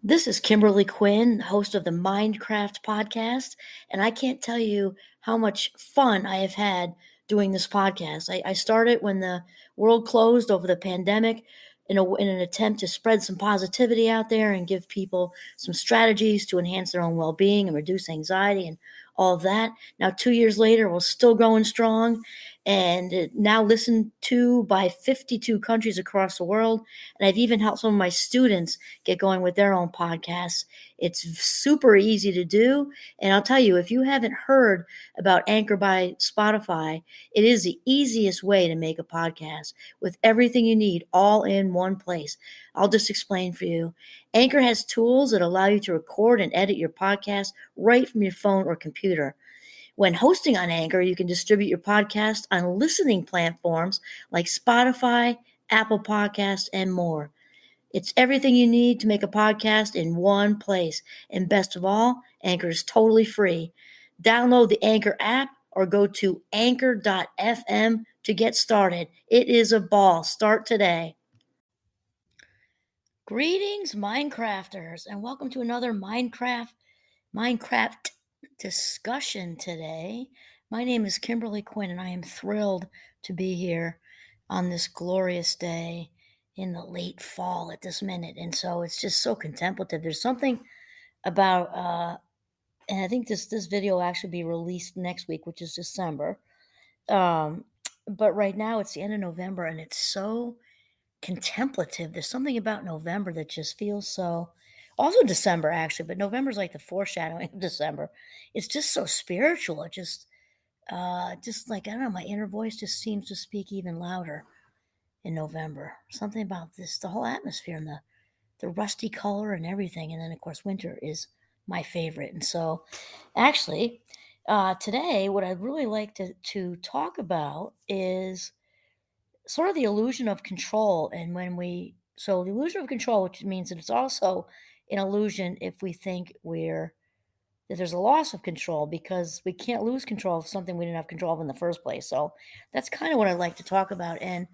This is Kimberly Quinn, host of the Mindcraft podcast, and I can't tell you how much fun I have had doing this podcast. I started when the world closed over the pandemic in an attempt to spread some positivity out there and give people some strategies to enhance their own well being and reduce anxiety and all of that. Now, 2 years later, we're still going strong and now listened to by 52 countries across the world. And I've even helped some of my students get going with their own podcasts. It's super easy to do. And I'll tell you, if you haven't heard about Anchor by Spotify, it is the easiest way to make a podcast with everything you need all in one place. I'll just explain for you. Anchor has tools that allow you to record and edit your podcast right from your phone or computer. When hosting on Anchor, you can distribute your podcast on listening platforms like Spotify, Apple Podcasts, and more. It's everything you need to make a podcast in one place. And best of all, Anchor is totally free. Download the Anchor app or go to anchor.fm to get started. It is a ball. Start today. Greetings, Minecrafters, and welcome to another Minecraft discussion today. My name is Kimberly Quinn, and I am thrilled to be here on this glorious day in the late fall at this minute. And so it's just so contemplative. There's something about, and I think this video will actually be released next week, which is December. But right now it's the end of November, and it's so contemplative. There's something about November that just feels so, also December actually, but November's like the foreshadowing of December. It's just so spiritual. It just like, I don't know, my inner voice just seems to speak even louder in November. Something about this, the whole atmosphere and the rusty color and everything. And then of course winter is my favorite. And so actually, today what I'd really like to talk about is sort of the illusion of control. And so the illusion of control, which means that it's also an illusion if we think that there's a loss of control, because we can't lose control of something we didn't have control of in the first place. So that's kind of what I'd like to talk about. And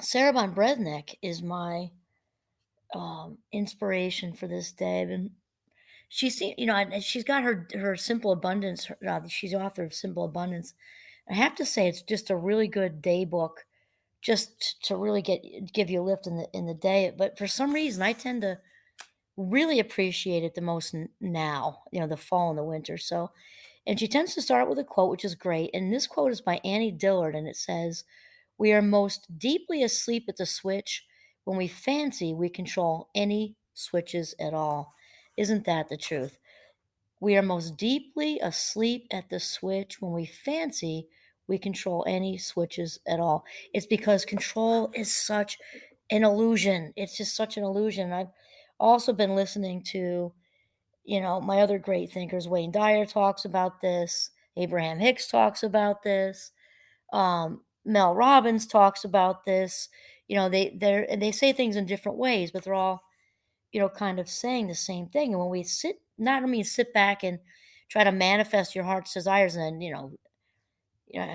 Sarah von Bresnik is my inspiration for this day. And she's got her Simple Abundance. She's the author of Simple Abundance. I have to say, it's just a really good day book, just to really give you a lift in the day. But for some reason, I tend to really appreciate it the most now, the fall and the winter. So, and she tends to start with a quote, which is great. And this quote is by Annie Dillard, and it says, "We are most deeply asleep at the switch when we fancy we control any switches at all." Isn't that the truth? We are most deeply asleep at the switch when we fancy we control any switches at all. It's because control is such an illusion. It's just such an illusion. I've also been listening to, my other great thinkers. Wayne Dyer talks about this. Abraham Hicks talks about this. Mel Robbins talks about this. They say things in different ways, but they're all, kind of saying the same thing. And when we sit back and try to manifest your heart's desires, and then,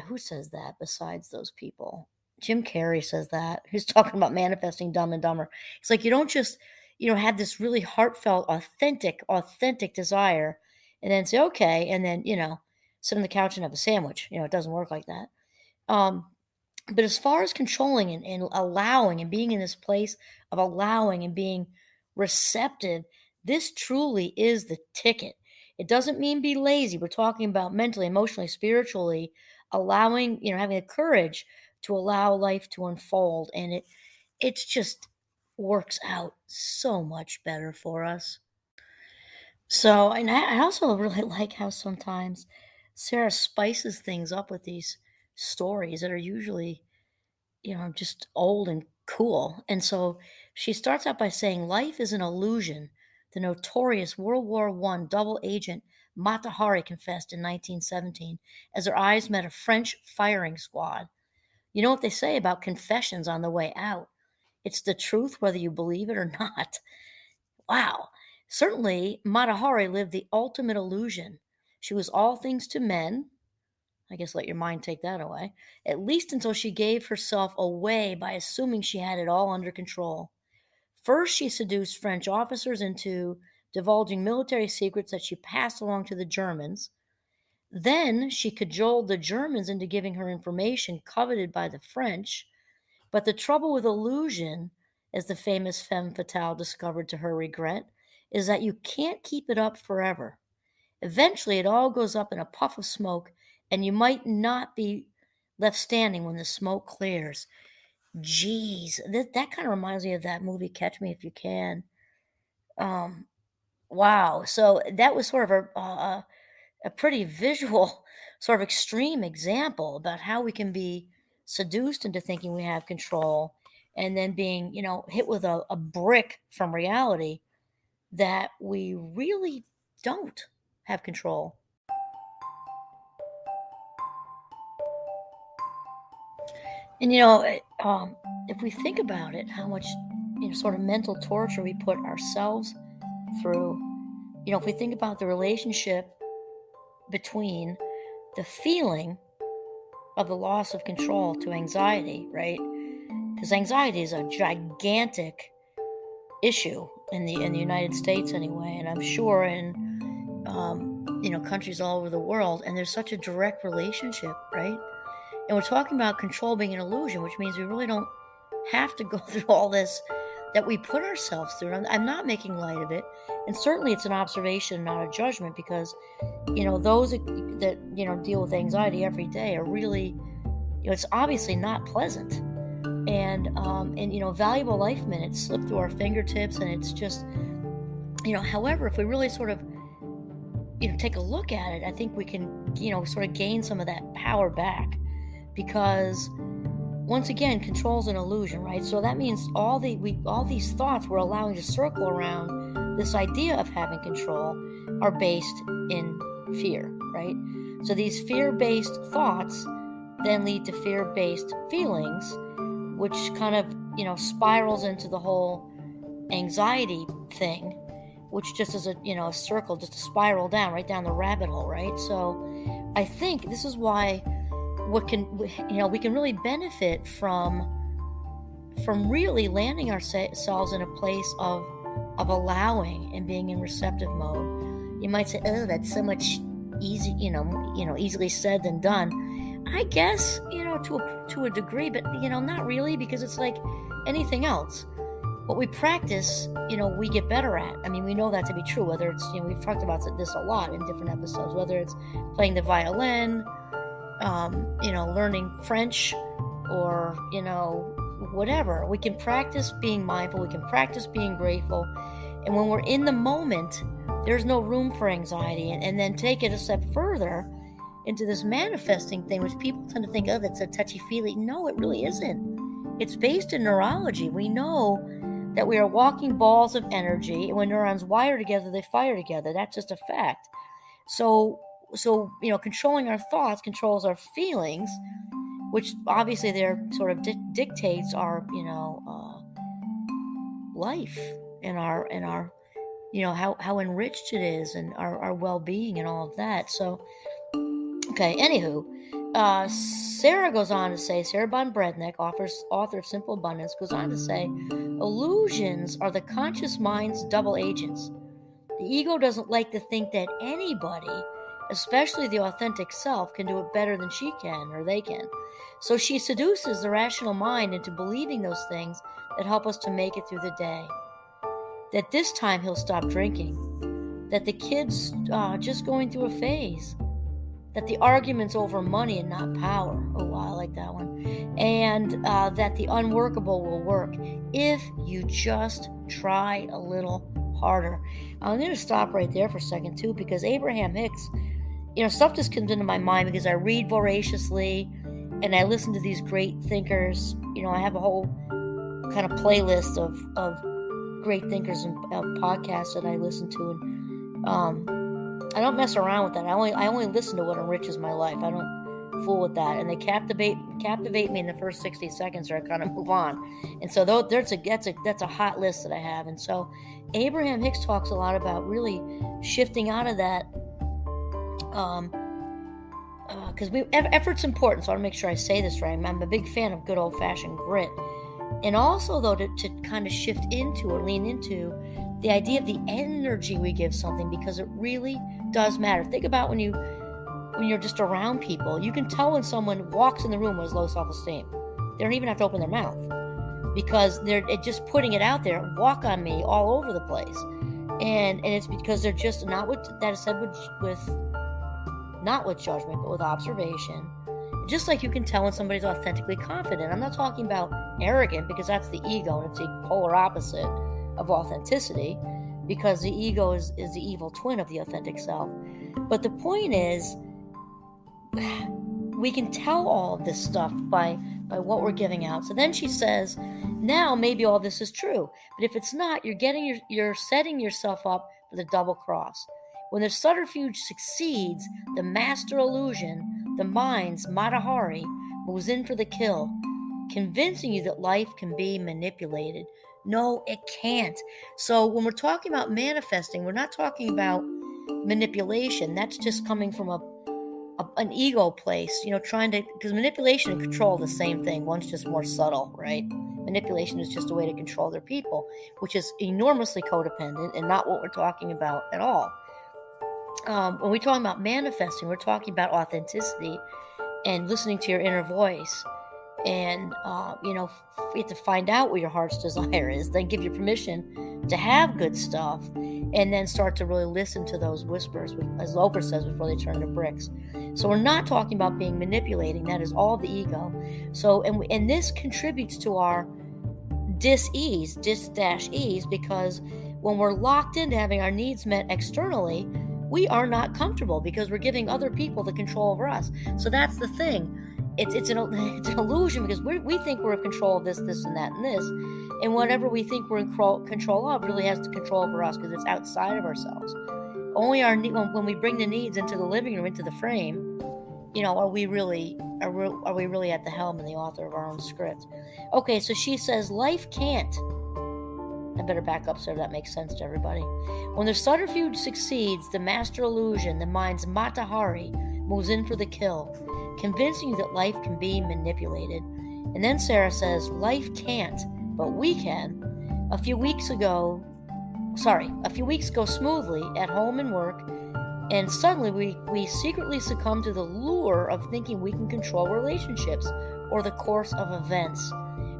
who says that besides those people? Jim Carrey says that. Who's talking about manifesting Dumb and Dumber? It's like, you don't just, have this really heartfelt, authentic desire and then say, okay, and then, sit on the couch and have a sandwich. It doesn't work like that. But as far as controlling and allowing and being in this place of allowing and being receptive, this truly is the ticket. It doesn't mean be lazy. We're talking about mentally, emotionally, spiritually, allowing, having the courage to allow life to unfold. And it's just works out so much better for us. So, and I also really like how sometimes Sarah spices things up with these stories that are usually, just old and cool. And so she starts out by saying, "Life is an illusion," the notorious World War I double agent Mata Hari confessed in 1917 as her eyes met a French firing squad. You know what they say about confessions on the way out? It's the truth whether you believe it or not. Wow. Certainly, Mata Hari lived the ultimate illusion. She was all things to men. I guess let your mind take that away. At least until she gave herself away by assuming she had it all under control. First, she seduced French officers into divulging military secrets that she passed along to the Germans. Then she cajoled the Germans into giving her information coveted by the French. But the trouble with illusion, as the famous femme fatale discovered to her regret, is that you can't keep it up forever. Eventually, it all goes up in a puff of smoke, and you might not be left standing when the smoke clears. Jeez, that kind of reminds me of that movie, Catch Me If You Can. Um, wow. So that was sort of a pretty visual, sort of extreme example about how we can be seduced into thinking we have control and then being, hit with a brick from reality that we really don't have control. And, if we think about it, how much, sort of mental torture we put ourselves through, if we think about the relationship between the feeling of the loss of control to anxiety, right? Because anxiety is a gigantic issue in the United States anyway, and I'm sure in countries all over the world. And there's such a direct relationship, right? And we're talking about control being an illusion, which means we really don't have to go through all this that we put ourselves through. I'm not making light of it, and certainly it's an observation, not a judgment, because those that deal with anxiety every day are really, it's obviously not pleasant, and valuable life minutes slip through our fingertips, and it's just, however, if we really sort of take a look at it, I think we can sort of gain some of that power back, because once again, control is an illusion, right? So that means all these thoughts we're allowing to circle around this idea of having control are based in fear, right? So these fear-based thoughts then lead to fear-based feelings, which kind of, spirals into the whole anxiety thing, which just is a circle, just a spiral down, right down the rabbit hole, right? So I think this is why we can really benefit from really landing ourselves in a place of allowing and being in receptive mode. You might say, "Oh, that's so much easily said than done." I guess to a degree, but not really, because it's like anything else. What we practice, we get better at. I mean, we know that to be true. Whether it's we've talked about this a lot in different episodes. Whether it's playing the violin, learning French, or, whatever. We can practice being mindful. We can practice being grateful. And when we're in the moment, there's no room for anxiety. And then take it a step further into this manifesting thing, which people tend to think of, it's a touchy-feely. No, it really isn't. It's based in neurology. We know that we are walking balls of energy, and when neurons wire together, they fire together. That's just a fact. So controlling our thoughts controls our feelings, which obviously they're sort of dictates our, life and our how enriched it is, and our well-being and all of that. So, okay, anywho, Sarah goes on to say, Sarah Von Brednik, author of Simple Abundance, goes on to say, illusions are the conscious mind's double agents. The ego doesn't like to think that anybody, especially the authentic self, can do it better than she can or they can. So she seduces the rational mind into believing those things that help us to make it through the day. That this time he'll stop drinking. That the kid's just going through a phase. That the argument's over money and not power. Oh, wow, I like that one. And that the unworkable will work if you just try a little harder. I'm going to stop right there for a second, too, because Abraham Hicks, stuff just comes into my mind because I read voraciously and I listen to these great thinkers. I have a whole kind of playlist of great thinkers and podcasts that I listen to. And I don't mess around with that. I only listen to what enriches my life. I don't fool with that. And they captivate me in the first 60 seconds, or I kind of move on. And so that's a hot list that I have. And so Abraham Hicks talks a lot about really shifting out of that, because effort's important. So I want to make sure I say this right. I'm a big fan of good old-fashioned grit. And also, though, to kind of shift into or lean into the idea of the energy we give something, because it really does matter. Think about when you're just around people, you can tell when someone walks in the room with low self-esteem. They don't even have to open their mouth because they're just putting it out there. Walk on me all over the place, and it's because they're just not what that is said with not with judgment, but with observation. Just like you can tell when somebody's authentically confident. I'm not talking about arrogant, because that's the ego, and it's the polar opposite of authenticity, because the ego is the evil twin of the authentic self. But the point is, we can tell all of this stuff by what we're giving out. So then she says, now maybe all this is true, but if it's not, you're setting yourself up for the double cross. When the subterfuge succeeds, the master illusion, the mind's Matahari, moves in for the kill, convincing you that life can be manipulated. No, it can't. So when we're talking about manifesting, we're not talking about manipulation. That's just coming from an ego place, trying to, because manipulation and control are the same thing. One's just more subtle, right? Manipulation is just a way to control their people, which is enormously codependent and not what we're talking about at all. When we're talking about manifesting, we're talking about authenticity and listening to your inner voice. And, you have to find out what your heart's desire is, then give you permission to have good stuff, and then start to really listen to those whispers, as Oprah says, before they turn to bricks. So we're not talking about being manipulating. That is all the ego. So, and this contributes to our dis-ease, because when we're locked into having our needs met externally, we are not comfortable because we're giving other people the control over us. So that's the thing. It's an illusion, because we think we're in control of this, and that, and this. And whatever we think we're in control of really has the control over us, because it's outside of ourselves. Only when we bring the needs into the living room, into the frame, are we really at the helm and the author of our own script? Okay, so she says, life can't. I better back up so that makes sense to everybody. When the subterfuge succeeds, the master illusion, the mind's Matahari, moves in for the kill, convincing you that life can be manipulated. And then Sarah says, life can't, but we can. A few weeks go smoothly at home and work, and suddenly we secretly succumb to the lure of thinking we can control relationships or the course of events.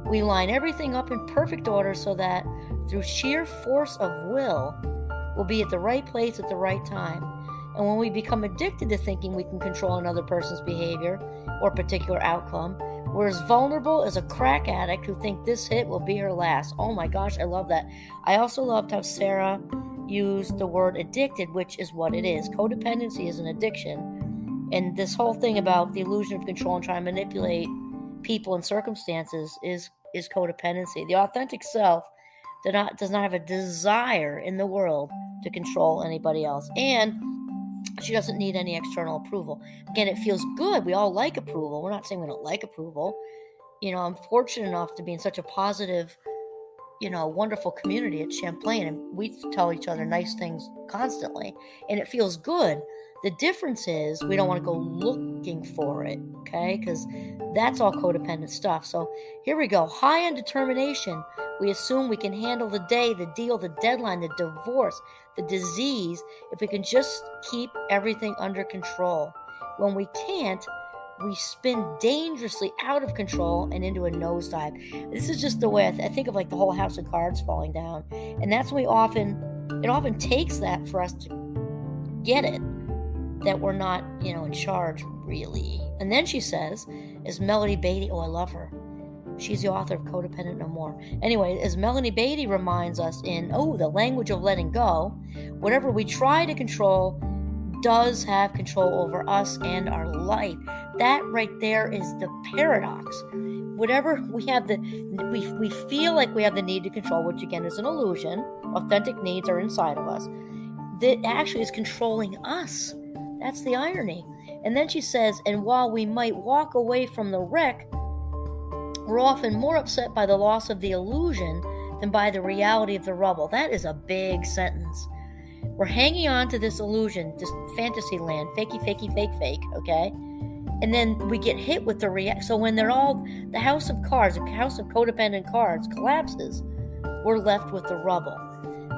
We line everything up in perfect order so that, through sheer force of will, we'll be at the right place at the right time. And when we become addicted to thinking we can control another person's behavior or particular outcome, we're as vulnerable as a crack addict who think this hit will be her last. Oh my gosh, I love that. I also loved how Sarah used the word addicted, which is what it is. Codependency is an addiction. And this whole thing about the illusion of control and trying to manipulate people and circumstances is codependency. The authentic self does not have a desire in the world to control anybody else. And she doesn't need any external approval. Again, it feels good. We all like approval. We're not saying we don't like approval. I'm fortunate enough to be in such a positive, wonderful community at Champlain, and we tell each other nice things constantly, and it feels good. The difference is we don't want to go looking for it, okay? Because that's all codependent stuff. So here we go. High on determination, we assume we can handle the day, the deal, the deadline, the divorce, the disease, if we can just keep everything under control. When we can't, we spin dangerously out of control and into a nosedive. This is just the way I think of, like the whole house of cards falling down. And that's when it often takes that for us to get it, that we're not, in charge, really. And then she says, as Melanie Beattie, I love her. She's the author of Codependent No More. Anyway, as Melanie Beattie reminds us in, the language of letting go, whatever we try to control does have control over us and our life. That right there is the paradox. Whatever we have we feel like we have the need to control, which again is an illusion. Authentic needs are inside of us. That actually is controlling us. That's the irony. And then she says, and while we might walk away from the wreck, we're often more upset by the loss of the illusion than by the reality of the rubble. That is a big sentence. We're hanging on to this illusion, this fantasy land, fakey, fakey, fake, fake, okay? And then we get hit with the react. So when the house of cards, the house of codependent cards collapses, we're left with the rubble.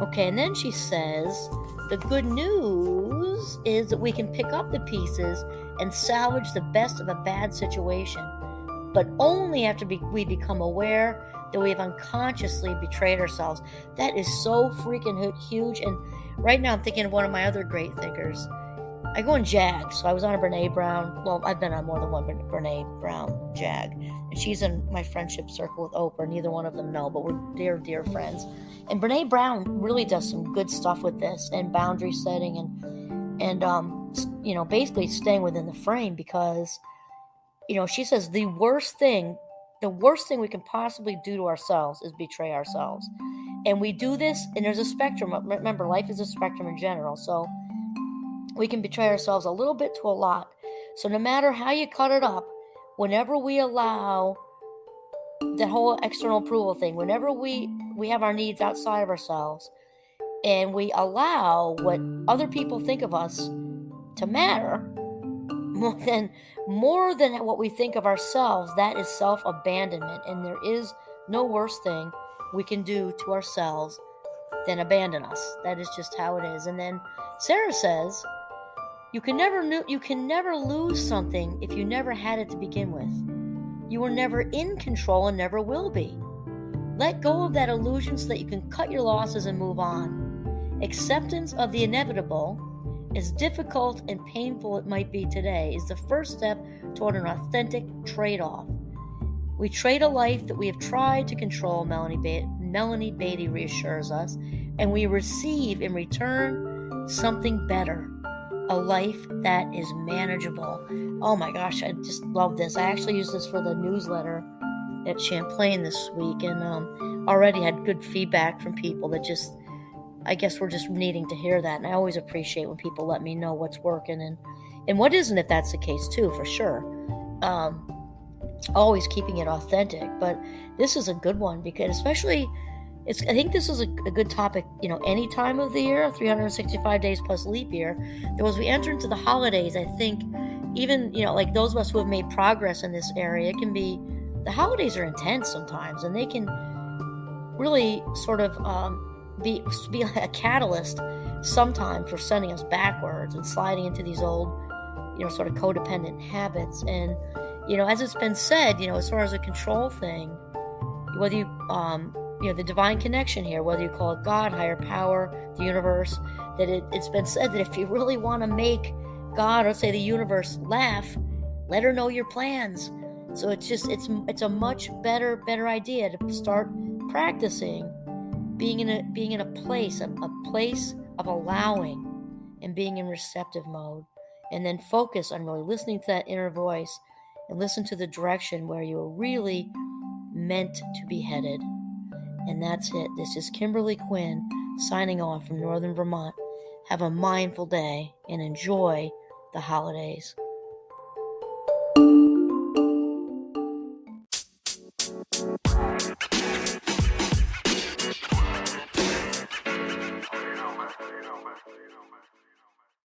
Okay, and then she says, the good news is that we can pick up the pieces and salvage the best of a bad situation, but only after we become aware that we have unconsciously betrayed ourselves. That is so freaking huge. And right now I'm thinking of one of my other great thinkers. I go in JAG, so I was on a Brene Brown. Well, I've been on more than one Brene Brown JAG. And she's in my friendship circle with Oprah. Neither one of them know, but we're dear, dear friends. And Brene Brown really does some good stuff with this and boundary setting and basically staying within the frame, because, she says the worst thing we can possibly do to ourselves is betray ourselves. And we do this, and there's a spectrum. Remember, life is a spectrum in general. So we can betray ourselves a little bit to a lot. So no matter how you cut it up, whenever we allow the whole external approval thing, whenever we have our needs outside of ourselves, and we allow what other people think of us to matter more than what we think of ourselves, that is self-abandonment. And there is no worse thing we can do to ourselves than abandon us. That is just how it is. And then Sarah says, you can never lose something if you never had it to begin with. You were never in control and never will be. Let go of that illusion so that you can cut your losses and move on. Acceptance of the inevitable, as difficult and painful it might be today, is the first step toward an authentic trade-off. We trade a life that we have tried to control, Melanie Beatty reassures us, and we receive in return something better, a life that is manageable. Oh my gosh, I just love this. I actually used this for the newsletter at Champlain this week, and already had good feedback from people that I guess we're just needing to hear that. And I always appreciate when people let me know what's working and what isn't, if that's the case too, for sure. Always keeping it authentic. But this is a good one, because especially, I think this is a good topic, any time of the year, 365 days plus leap year. Though as we enter into the holidays, I think even, like those of us who have made progress in this area, the holidays are intense sometimes, and they can really sort of be a catalyst sometimes for sending us backwards and sliding into these old, sort of codependent habits. And, as it's been said, as far as a control thing, whether you, the divine connection here, whether you call it God, higher power, the universe, that it's been said that if you really want to make God, or say the universe, laugh, let her know your plans. So it's a much better idea to start practicing being in a place of allowing and being in receptive mode, and then focus on really listening to that inner voice and listen to the direction where you are really meant to be headed. And that's it. This is Kimberly Quinn signing off from Northern Vermont. Have a mindful day and enjoy the holidays.